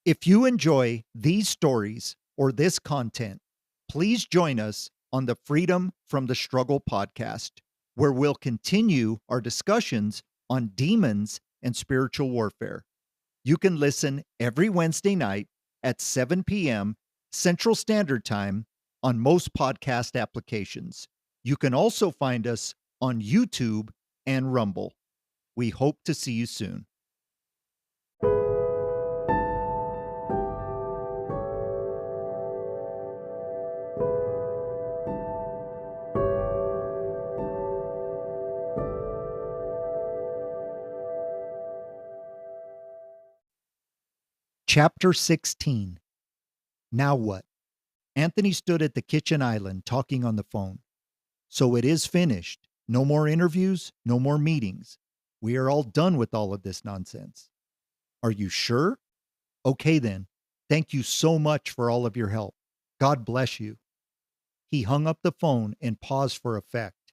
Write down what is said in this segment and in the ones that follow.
If you enjoy these stories or this content, please join us on the Freedom from the Struggle podcast, where we'll continue our discussions on demons and spiritual warfare. You can listen every Wednesday night at 7 p.m. Central Standard Time on most podcast applications. You can also find us on YouTube and Rumble. We hope to see you soon. Chapter 16. Now what? Anthony stood at the kitchen island talking on the phone. So it is finished. No more interviews, no more meetings. We are all done with all of this nonsense. Are you sure? Okay then. Thank you so much for all of your help. God bless you. He hung up the phone and paused for effect.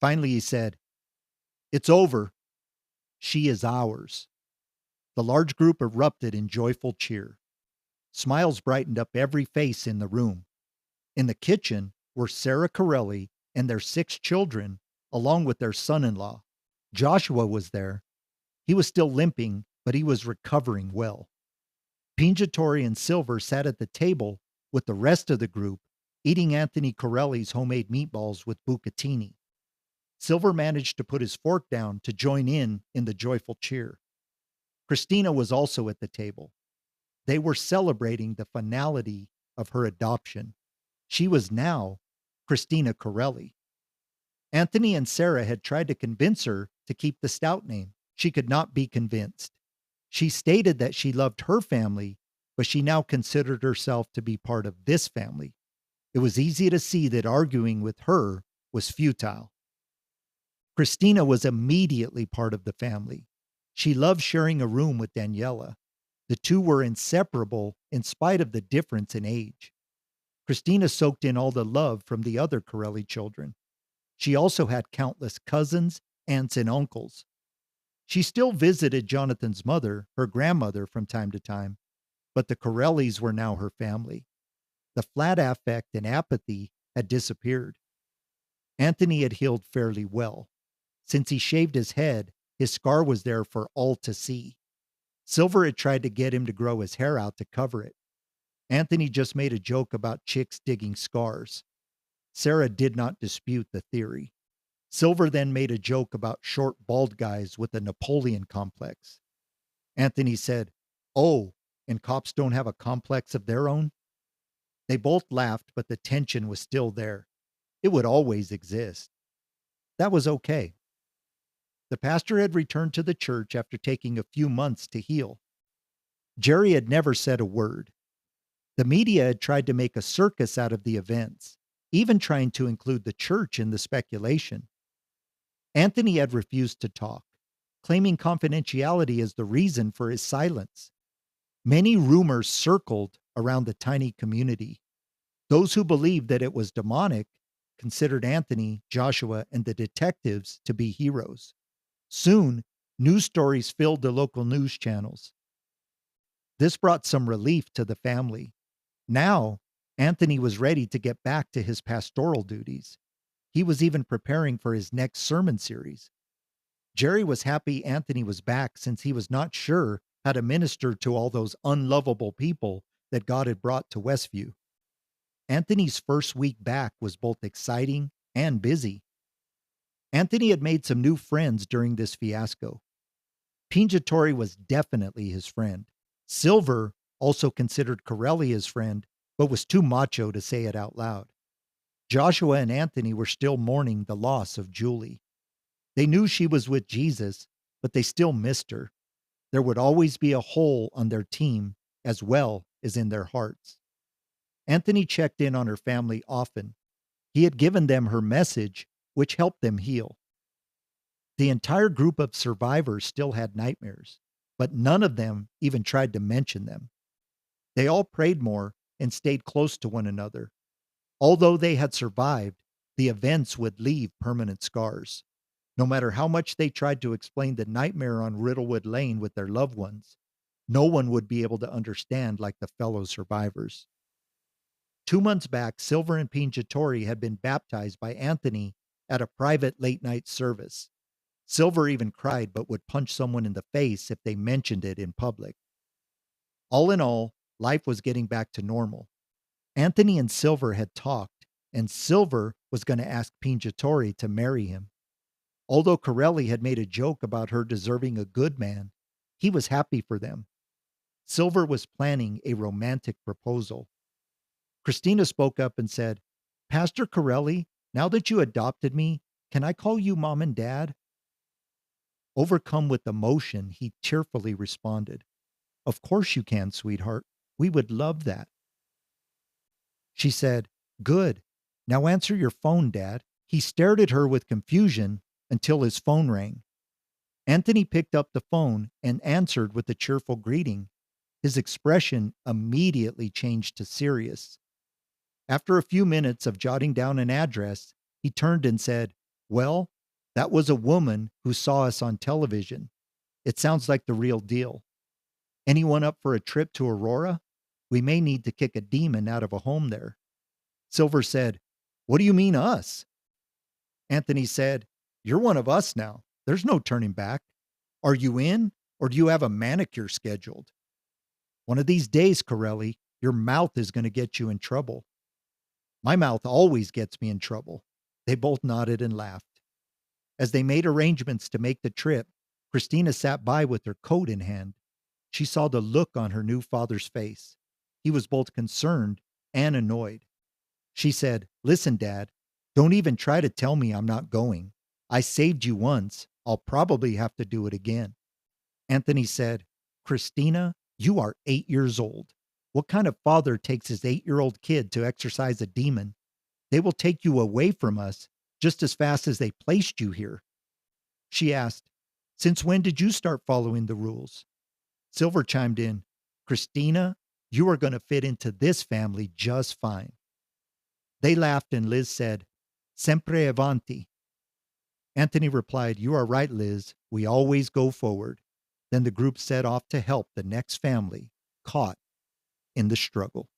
Finally he said, "It's over. She is ours." The large group erupted in joyful cheer. Smiles brightened up every face in the room. In the kitchen were Sarah Corelli and their 6 children, along with their son-in-law. Joshua was there. He was still limping, but he was recovering well. Pinjatori and Silver sat at the table with the rest of the group, eating Anthony Corelli's homemade meatballs with bucatini. Silver managed to put his fork down to join in the joyful cheer. Christina was also at the table. They were celebrating the finality of her adoption. She was now Christina Corelli. Anthony and Sarah had tried to convince her to keep the Stout name. She could not be convinced. She stated that she loved her family, but she now considered herself to be part of this family. It was easy to see that arguing with her was futile. Christina was immediately part of the family. She loved sharing a room with Daniela. The two were inseparable in spite of the difference in age. Christina soaked in all the love from the other Corelli children. She also had countless cousins, aunts, and uncles. She still visited Jonathan's mother, her grandmother, from time to time, but the Corellis were now her family. The flat affect and apathy had disappeared. Anthony had healed fairly well. Since he shaved his head, his scar was there for all to see. Silver had tried to get him to grow his hair out to cover it. Anthony just made a joke about chicks digging scars. Sarah did not dispute the theory. Silver then made a joke about short, bald guys with a Napoleon complex. Anthony said, "Oh, and cops don't have a complex of their own?" They both laughed, but the tension was still there. It would always exist. That was okay. The pastor had returned to the church after taking a few months to heal. Jerry had never said a word. The media had tried to make a circus out of the events, even trying to include the church in the speculation. Anthony had refused to talk, claiming confidentiality as the reason for his silence. Many rumors circled around the tiny community. Those who believed that it was demonic considered Anthony, Joshua, and the detectives to be heroes. Soon, news stories filled the local news channels. This brought some relief to the family. Now, Anthony was ready to get back to his pastoral duties. He was even preparing for his next sermon series. Jerry was happy Anthony was back since he was not sure how to minister to all those unlovable people that God had brought to Westview. Anthony's first week back was both exciting and busy. Anthony had made some new friends during this fiasco. Pinjatori was definitely his friend. Silver also considered Corelli his friend, but was too macho to say it out loud. Joshua and Anthony were still mourning the loss of Julie. They knew she was with Jesus, but they still missed her. There would always be a hole on their team as well as in their hearts. Anthony checked in on her family often. He had given them her message, which helped them heal. The entire group of survivors still had nightmares, but none of them even tried to mention them. They all prayed more and stayed close to one another. Although they had survived, the events would leave permanent scars. No matter how much they tried to explain the nightmare on Riddlewood Lane with their loved ones, No one would be able to understand like the fellow survivors. 2 months back, Silver and Pinjatori had been baptized by Anthony at a private late night service. Silver even cried but would punch someone in the face if they mentioned it in public. All in all, life was getting back to normal. Anthony and Silver had talked, and Silver was going to ask Pinjatori to marry him. Although Corelli had made a joke about her deserving a good man, he was happy for them. Silver was planning a romantic proposal. Christina spoke up and said, "Pastor Corelli, now that you adopted me, can I call you mom and dad?" Overcome with emotion, he tearfully responded, "Of course you can, sweetheart. We would love that." She said, "Good. Now answer your phone, Dad." He stared at her with confusion until his phone rang. Anthony picked up the phone and answered with a cheerful greeting. His expression immediately changed to serious. After a few minutes of jotting down an address, he turned and said, "Well, that was a woman who saw us on television. It sounds like the real deal. Anyone up for a trip to Aurora? We may need to kick a demon out of a home there." Silver said, "What do you mean us?" Anthony said, "You're one of us now. There's no turning back. Are you in, or do you have a manicure scheduled?" "One of these days, Corelli, your mouth is going to get you in trouble." "My mouth always gets me in trouble." They both nodded and laughed. As they made arrangements to make the trip, Christina sat by with her coat in hand. She saw the look on her new father's face. He was both concerned and annoyed. She said, "Listen, Dad, don't even try to tell me I'm not going. I saved you once. I'll probably have to do it again." Anthony said, "Christina, you are 8 years old. What kind of father takes his 8-year-old kid to exorcise a demon? They will take you away from us just as fast as they placed you here." She asked, "Since when did you start following the rules?" Silver chimed in, "Christina, you are going to fit into this family just fine." They laughed and Liz said, "Sempre avanti." Anthony replied, "You are right, Liz. We always go forward." Then the group set off to help the next family caught in the struggle.